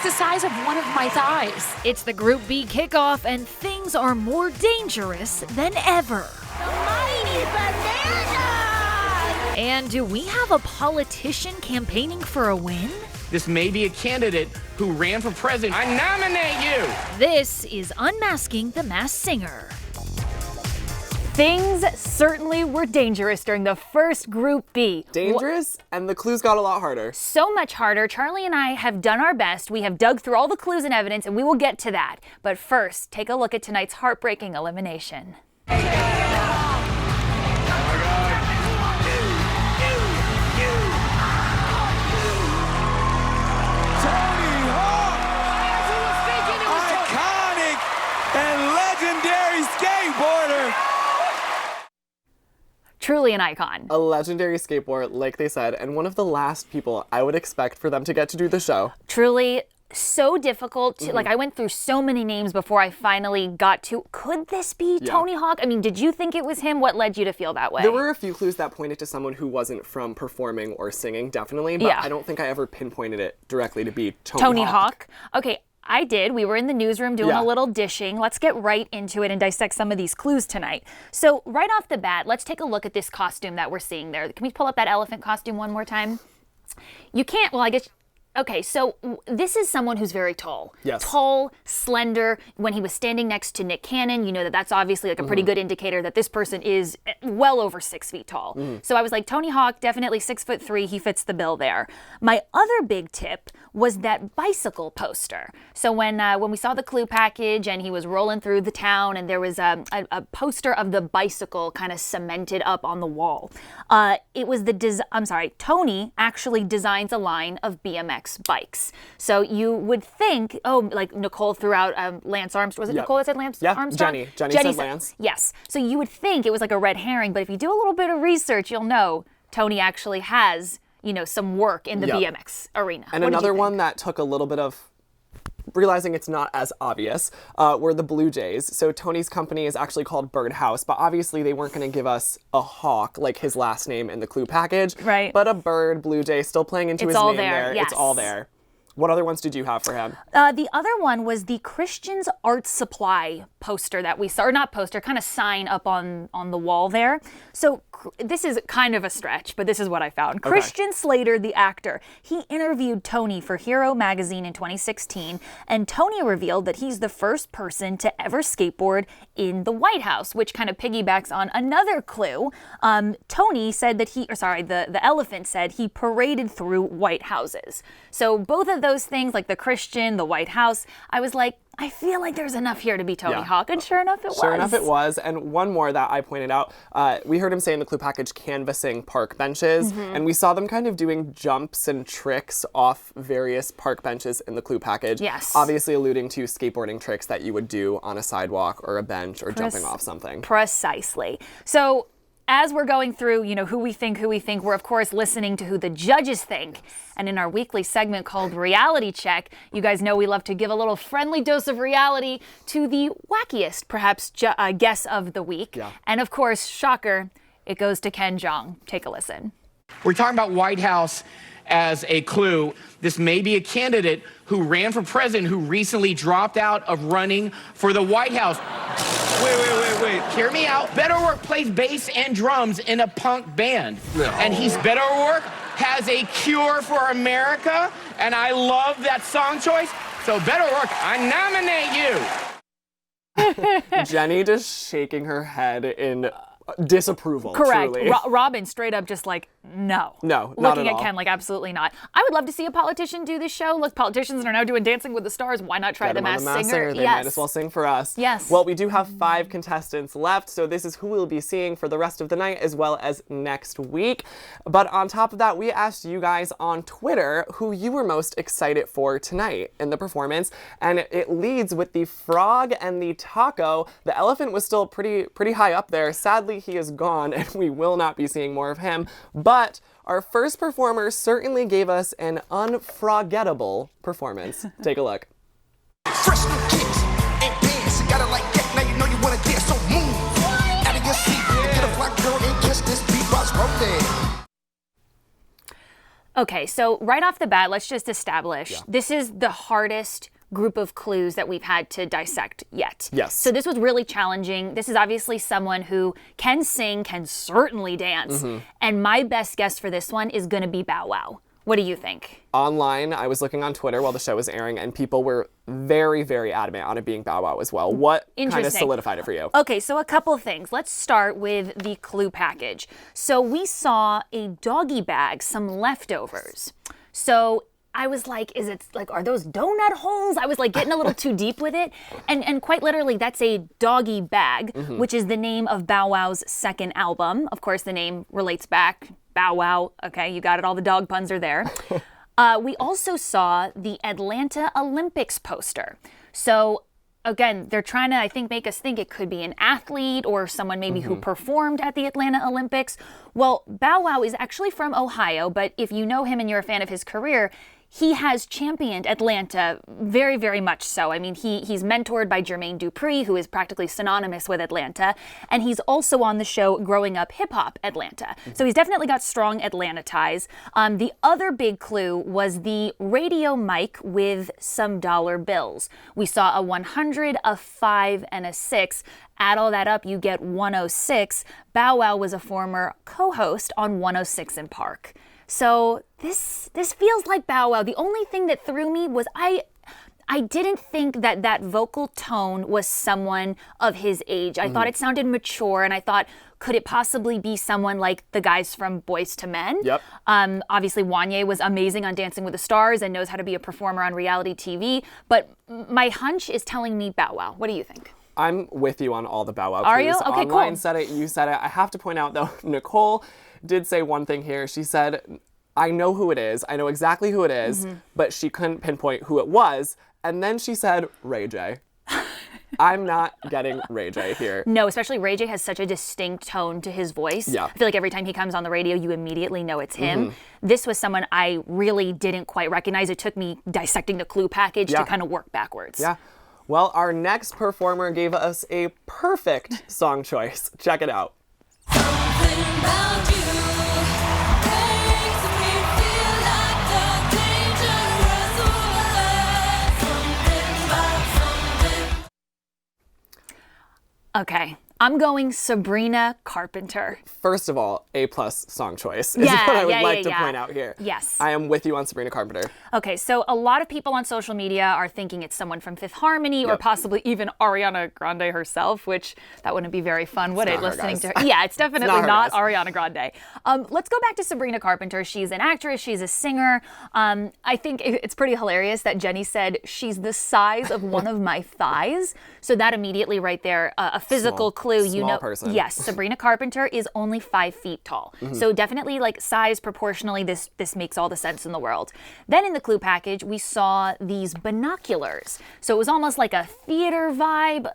the size of one of my thighs. It's the Group B kickoff, and things are more dangerous than ever. The mighty bananas! And do we have a politician campaigning for a win? This may be a candidate who ran for president. I nominate you! This is Unmasking the Masked Singer. Things certainly were dangerous during the first Group B. Dangerous, and the clues got a lot harder. So much harder. Charlie and I have done our best. We have dug through all the clues and evidence, and we will get to that. But first, take a look at tonight's heartbreaking elimination. Iconic and legendary skateboarder. Truly an icon. A legendary skateboarder, like they said, and one of the last people I would expect for them to get to do the show. Truly so difficult. Like, I went through so many names before I finally got to, could this be Tony Hawk? I mean, did you think it was him? What led you to feel that way? There were a few clues that pointed to someone who wasn't from performing or singing, definitely, but I don't think I ever pinpointed it directly to be Tony Hawk. Okay. I did. We were in the newsroom doing a little dishing. Let's get right into it and dissect some of these clues tonight. So right off the bat, let's take a look at this costume that we're seeing there. Can we pull up that elephant costume one more time? You can't, well, I guess. Okay, so this is someone who's very tall. Yes. Tall, slender. When he was standing next to Nick Cannon, you know that's obviously like a pretty good indicator that this person is well over 6 feet tall. So I was like, Tony Hawk, definitely 6'3", he fits the bill there. My other big tip was that bicycle poster. So when we saw the clue package and he was rolling through the town and there was a poster of the bicycle kind of cemented up on the wall. It was Tony actually designs a line of BMX bikes. So you would think, like Nicole threw out Lance Armstrong. Was it Nicole that said Lance Armstrong? Jenny said Lance. Yes. So you would think it was like a red herring, but if you do a little bit of research, you'll know Tony actually has, some work in the BMX arena. And another one that took a little bit of realizing it's not as obvious, were the Blue Jays. So Tony's company is actually called Birdhouse, but obviously they weren't going to give us a hawk like his last name in the clue package. Right. But a bird, Blue Jay, still playing into his name there. Yes. It's all there. What other ones did you have for him? The other one was the Christian's Art Supply poster that we saw, or not poster, kind of sign up on the wall there. So this is kind of a stretch, but this is what I found. Okay. Christian Slater, the actor, he interviewed Tony for Hero magazine in 2016, and Tony revealed that he's the first person to ever skateboard in the White House, which kind of piggybacks on another clue. Tony said that the elephant said he paraded through White Houses. So both of those things, like the Christian, the White House, I was like, I feel like there's enough here to be Tony Hawk, and sure enough it was. Sure enough it was, and one more that I pointed out, we heard him say in the clue package canvassing park benches, and we saw them kind of doing jumps and tricks off various park benches in the clue package. Yes. Obviously alluding to skateboarding tricks that you would do on a sidewalk or a bench or jumping off something. Precisely. So as we're going through, who we think, we're of course listening to who the judges think. And in our weekly segment called Reality Check, you guys know we love to give a little friendly dose of reality to the wackiest, perhaps, guess of the week. Yeah. And of course, shocker, it goes to Ken Jeong. Take a listen. We're talking about White House as a clue. This may be a candidate who ran for president who recently dropped out of running for the White House. Wait. Hear me out. Better Work plays bass and drums in a punk band. No. And he's Better Work has a cure for America, and I love that song choice. So Better Work, I nominate you. Jenny just shaking her head in disapproval. Correct. Truly. Robin straight up just like, no. No, not Looking at at all. Ken like, absolutely not. I would love to see a politician do this show. Look, politicians are now doing Dancing with the Stars. Why not try Get the them on Masked Singer? They might as well sing for us. Yes. Well, we do have 5 contestants left, so this is who we'll be seeing for the rest of the night as well as next week. But on top of that, we asked you guys on Twitter who you were most excited for tonight in the performance, and it leads with the frog and the taco. The elephant was still pretty high up there. Sadly, he is gone, and we will not be seeing more of him. But our first performer certainly gave us an unforgettable performance. Take a look. Fresh new kicks and bands, you gotta like that. Now you know you wanna dance, so move out of your seat. Get a black girl and kiss this beat while it's rolling. Okay, so right off the bat, let's just establish this is the hardest group of clues that we've had to dissect yet. Yes. So this was really challenging. This is obviously someone who can sing, can certainly dance. And my best guess for this one is going to be Bow Wow. What do you think? Online, I was looking on Twitter while the show was airing, and people were very, very adamant on it being Bow Wow as well. What kind of solidified it for you? Okay, so a couple things. Let's start with the clue package. So we saw a doggy bag, some leftovers. So I was like, are those donut holes? I was like getting a little too deep with it. And quite literally, that's a doggy bag, which is the name of Bow Wow's second album. Of course, the name relates back. Bow Wow. Okay, you got it. All the dog puns are there. We also saw the Atlanta Olympics poster. So again, they're trying to, I think, make us think it could be an athlete or someone maybe who performed at the Atlanta Olympics. Well, Bow Wow is actually from Ohio, but if you know him and you're a fan of his career, he has championed Atlanta very, very much so. I mean, he's mentored by Jermaine Dupri, who is practically synonymous with Atlanta, and he's also on the show Growing Up Hip Hop Atlanta. So he's definitely got strong Atlanta ties. The other big clue was the radio mic with some dollar bills. We saw a 100, a 5, and a 6. Add all that up, you get 106. Bow Wow was a former co-host on 106 in Park. So this feels like Bow Wow. The only thing that threw me was I didn't think that vocal tone was someone of his age. I thought it sounded mature, and I thought, could it possibly be someone like the guys from Boyz II Men? Yep. Obviously, Wanya was amazing on Dancing with the Stars and knows how to be a performer on reality TV. But my hunch is telling me Bow Wow. What do you think? I'm with you on all the Bow Wow clues. Are you? Okay, Online cool. said it, you said it. I have to point out, though, Nicole did say one thing here. She said, I know who it is. I know exactly who it is, but she couldn't pinpoint who it was. And then she said, Ray J. I'm not getting Ray J here. No, especially Ray J has such a distinct tone to his voice. Yeah. I feel like every time he comes on the radio, you immediately know it's him. This was someone I really didn't quite recognize. It took me dissecting the clue package to kind of work backwards. Yeah. Well, our next performer gave us a perfect song choice. Check it out. Okay, I'm going Sabrina Carpenter. First of all, A+ song choice is what I would like to point out here. Yes. I am with you on Sabrina Carpenter. Okay, so a lot of people on social media are thinking it's someone from Fifth Harmony or possibly even Ariana Grande herself, which that wouldn't be very fun, would it? Listening to her. Yeah, it's definitely not Ariana Grande. Let's go back to Sabrina Carpenter. She's an actress. She's a singer. I think it's pretty hilarious that Jenny said she's the size of one of my thighs. So that immediately right there, a physical clue. Small person. Yes, Sabrina Carpenter is only 5 feet tall. So definitely like size proportionally, this makes all the sense in the world. Then in the clue package, we saw these binoculars. So it was almost like a theater vibe.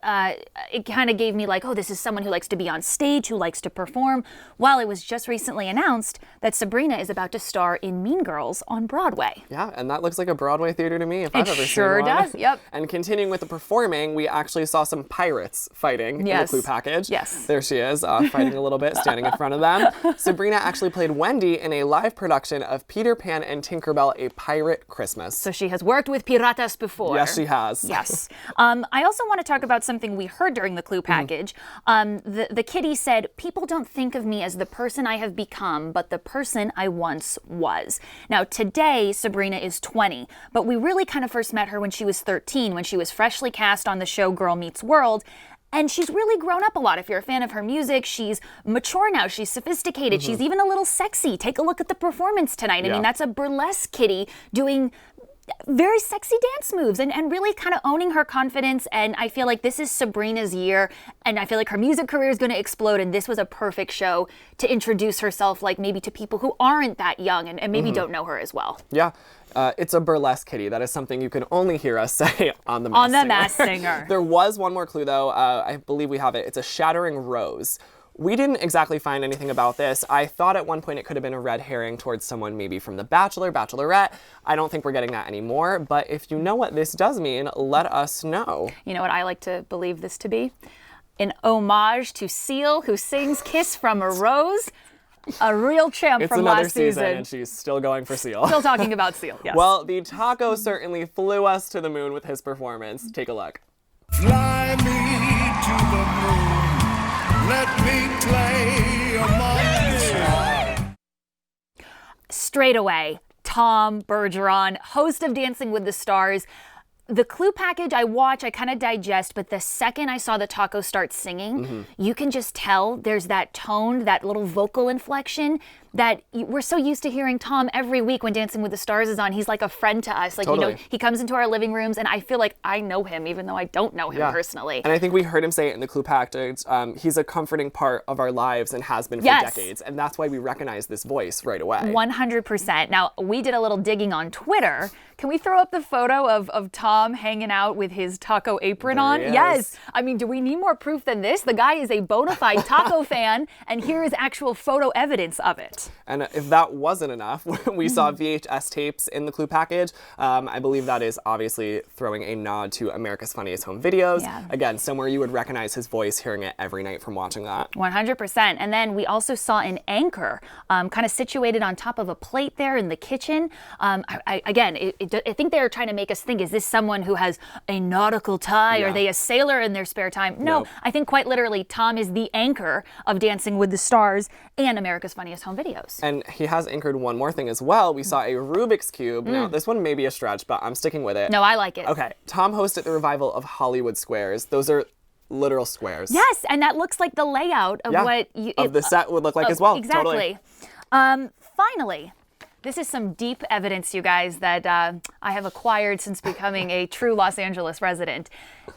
It kind of gave me like, oh, this is someone who likes to be on stage, who likes to perform. While it was just recently announced that Sabrina is about to star in Mean Girls on Broadway. Yeah, and that looks like a Broadway theater to me if I've ever seen one. It sure does, yep. And continuing with the performing, we actually saw some pirates fighting in the clue package. Yes. There she is, fighting a little bit, standing in front of them. Sabrina actually played Wendy in a live production of Peter Pan and Tinkerbell, A Pirate Christmas. So she has worked with piratas before. Yes, she has. Yes. I also want to talk about something we heard during the clue package. The kitty said, people don't think of me as the person I have become, but the person I once was. Now, today, Sabrina is 20, but we really kind of first met her when she was 13, when she was freshly cast on the show Girl Meets World. And she's really grown up a lot. If you're a fan of her music, she's mature now. She's sophisticated. She's even a little sexy. Take a look at the performance tonight. I mean, that's a burlesque kitty doing very sexy dance moves and really kind of owning her confidence. And I feel like this is Sabrina's year. And I feel like her music career is going to explode. And this was a perfect show to introduce herself, like maybe to people who aren't that young and maybe don't know her as well. Yeah. It's a burlesque kitty. That is something you can only hear us say on The Masked Singer. Masked Singer. There was one more clue, though. I believe we have it. It's a shattering rose. We didn't exactly find anything about this. I thought at one point it could have been a red herring towards someone maybe from The Bachelor, Bachelorette. I don't think we're getting that anymore. But if you know what this does mean, let us know. You know what I like to believe this to be? An homage to Seal, who sings Kiss from a Rose. A real champ It's from another last season, season. and she's still going for Seal. Still talking about Seal, yes. Well, the taco certainly flew us to the moon with his performance. Take a look. Fly me to the moon. Let me play among the stars. Straight away, Tom Bergeron, host of Dancing with the Stars. The clue package I watch, I kind of digest, but the second I saw the taco start singing, you can just tell there's that tone, that little vocal inflection that we're so used to hearing Tom every week when Dancing with the Stars is on. He's like a friend to us. Like, Totally. you know, he comes into our living rooms and I feel like I know him even though I don't know him personally. And I think we heard him say it in the clue package. He's a comforting part of our lives and has been for decades. And that's why we recognize this voice right away. 100%. Now, we did a little digging on Twitter. Can we throw up the photo of Tom hanging out with his taco apron on? Yes. I mean, do we need more proof than this? The guy is a bona fide taco fan, and here is actual photo evidence of it. And if that wasn't enough, we saw VHS tapes in the clue package. I believe that is obviously throwing a nod to America's Funniest Home Videos. Yeah. Again, somewhere you would recognize his voice hearing it every night from watching that. 100%. And then we also saw an anchor kind of situated on top of a plate there in the kitchen. I think they're trying to make us think, is this someone who has a nautical tie? Are they a sailor in their spare time? No, I think quite literally Tom is the anchor of Dancing with the Stars and America's Funniest Home Videos. And he has anchored one more thing as well. We saw a Rubik's Cube. Now, this one may be a stretch, but I'm sticking with it. No, I like it. Okay, Tom hosted the revival of Hollywood Squares. Those are literal squares. Yes, and that looks like the layout of what the set would look like as well. Exactly. Totally. Finally, this is some deep evidence, you guys, that I have acquired since becoming a true Los Angeles resident.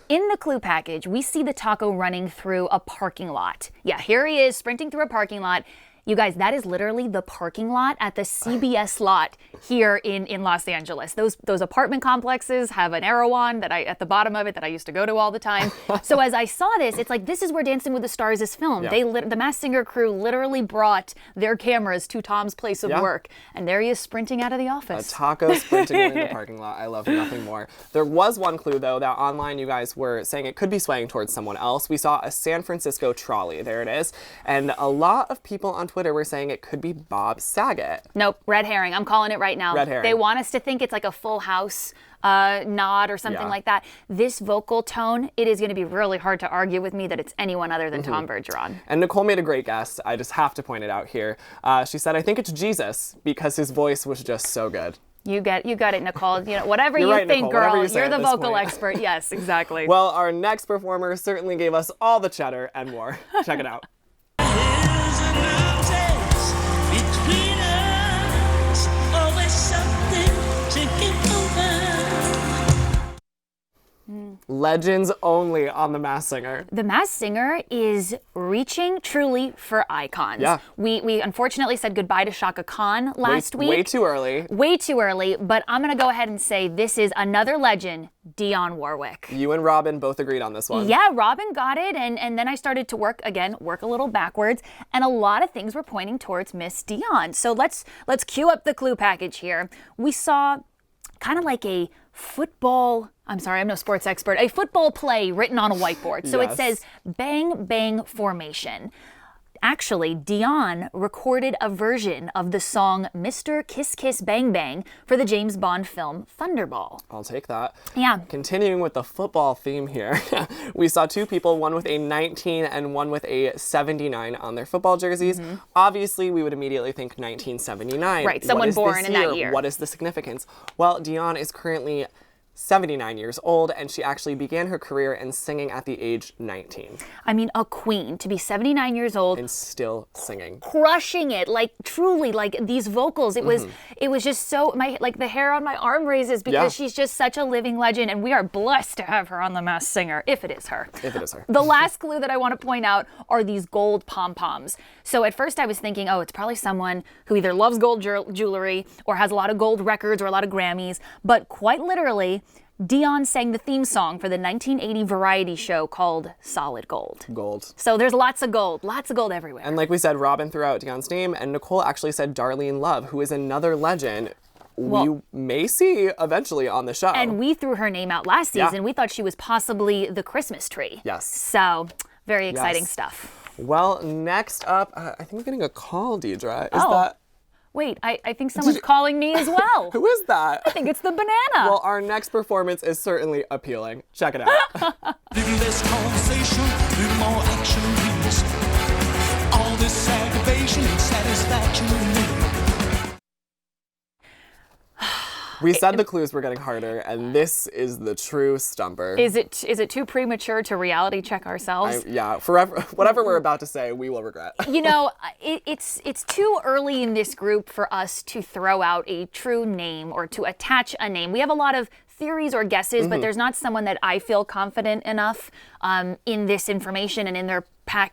In the clue package, we see the taco running through a parking lot. Yeah, here he is sprinting through a parking lot. You guys, that is literally the parking lot at the CBS lot here in Los Angeles. Those apartment complexes have an arrow on at the bottom of it that I used to go to all the time. So as I saw this, it's like this is where Dancing with the Stars is filmed. Yeah. The Masked Singer crew literally brought their cameras to Tom's place of work, and there he is sprinting out of the office. A taco sprinting in the parking lot. I love nothing more. There was one clue, though, that online you guys were saying it could be swaying towards someone else. We saw a San Francisco trolley. There it is. And a lot of people on Twitter were saying it could be Bob Saget. Nope, red herring. I'm calling it right now. Red herring. They want us to think it's like a Full House nod or something like that. This vocal tone, it is going to be really hard to argue with me that it's anyone other than Tom Bergeron. And Nicole made a great guess. I just have to point it out here. She said, I think it's Jesus because his voice was just so good. You got it, Nicole. You know, whatever You're you right, think, Nicole. Whatever girl. you say You're at the this vocal point. expert. Yes, exactly. Well, our next performer certainly gave us all the cheddar and more. Check it out. Legends only on The Masked Singer. The Masked Singer is reaching truly for icons. Yeah. We unfortunately said goodbye to Shaka Khan last week. Way too early. Way too early, but I'm going to go ahead and say this is another legend, Dionne Warwick. You and Robin both agreed on this one. Yeah, Robin got it, and then I started to work a little backwards, and a lot of things were pointing towards Miss Dionne. So let's cue up the clue package here. We saw kind of like a football, I'm sorry, I'm no sports expert, a football play written on a whiteboard. So it says bang, bang formation. Actually, Dionne recorded a version of the song Mr. Kiss Kiss Bang Bang for the James Bond film Thunderball. I'll take that. Yeah. Continuing with the football theme here, we saw two people, one with a 19 and one with a 79 on their football jerseys. Obviously, we would immediately think 1979. Right, someone born in that year. What is the significance? Well, Dionne is currently 79 years old, and she actually began her career in singing at the age 19. I mean, a queen to be 79 years old. And still singing. Crushing it, like truly, like these vocals. It was just so, the hair on my arm raises because she's just such a living legend, and we are blessed to have her on The Masked Singer, if it is her. If it is her. The last clue that I want to point out are these gold pom-poms. So at first I was thinking, oh, it's probably someone who either loves gold jewelry or has a lot of gold records or a lot of Grammys, but quite literally, Dionne sang the theme song for the 1980 variety show called Solid Gold. Gold. So there's lots of gold everywhere. And like we said, Robin threw out Dionne's name, and Nicole actually said Darlene Love, who is another legend we may see eventually on the show. And we threw her name out last season. We thought she was possibly the Christmas tree. Yes. So very exciting stuff. Well, next up, I think I'm getting a call, Deidre. Is Oh. that... Wait, I think someone's calling me as well. Who is that? I think it's the banana. Well, our next performance is certainly appealing. Check it out. Little less conversation, little more action, please. All this aggravation and satisfaction in me. We said the clues were getting harder, and this is the true stumper. Is it too premature to reality check ourselves? Yeah, forever, whatever we're about to say, we will regret. You know, it's too early in this group for us to throw out a true name or to attach a name. We have a lot of theories or guesses, but there's not someone that I feel confident enough in this information and in their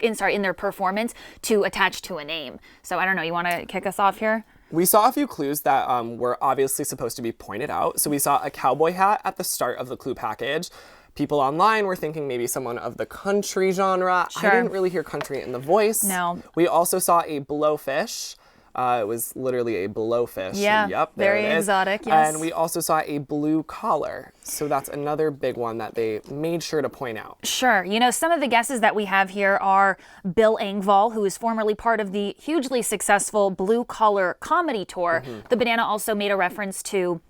in their performance to attach to a name. So I don't know. You want to kick us off here? We saw a few clues that were obviously supposed to be pointed out. So we saw a cowboy hat at the start of the clue package. People online were thinking maybe someone of the country genre. Sure. I didn't really hear country in the voice. No. We also saw a blowfish. It was literally a blowfish. Yeah, Yep, there very it is. exotic, yes. And we also saw a blue collar. So that's another big one that they made sure to point out. Sure. You know, some of the guesses that we have here are Bill Engvall, who is formerly part of the hugely successful Blue Collar comedy tour. The banana also made a reference to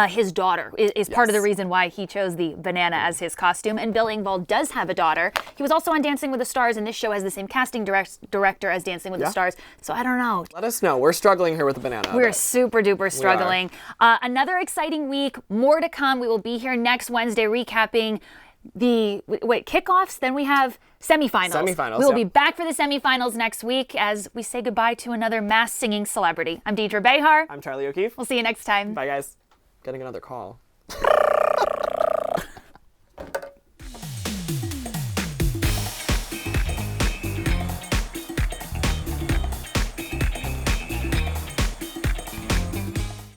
his daughter is part of the reason why he chose the banana as his costume. And Bill Engvall does have a daughter. He was also on Dancing with the Stars, and this show has the same casting director as Dancing with the Stars. So I don't know. Let us know. We're struggling here with the banana. We're but- super duper struggling. Another exciting week. More to come. We will be here next Wednesday recapping the kickoffs. Then we have semifinals. Semifinals, We will yeah. be back for the semifinals next week as we say goodbye to another mass singing celebrity. I'm Deidre Behar. I'm Charlie O'Keefe. We'll see you next time. Bye, guys. Getting another call.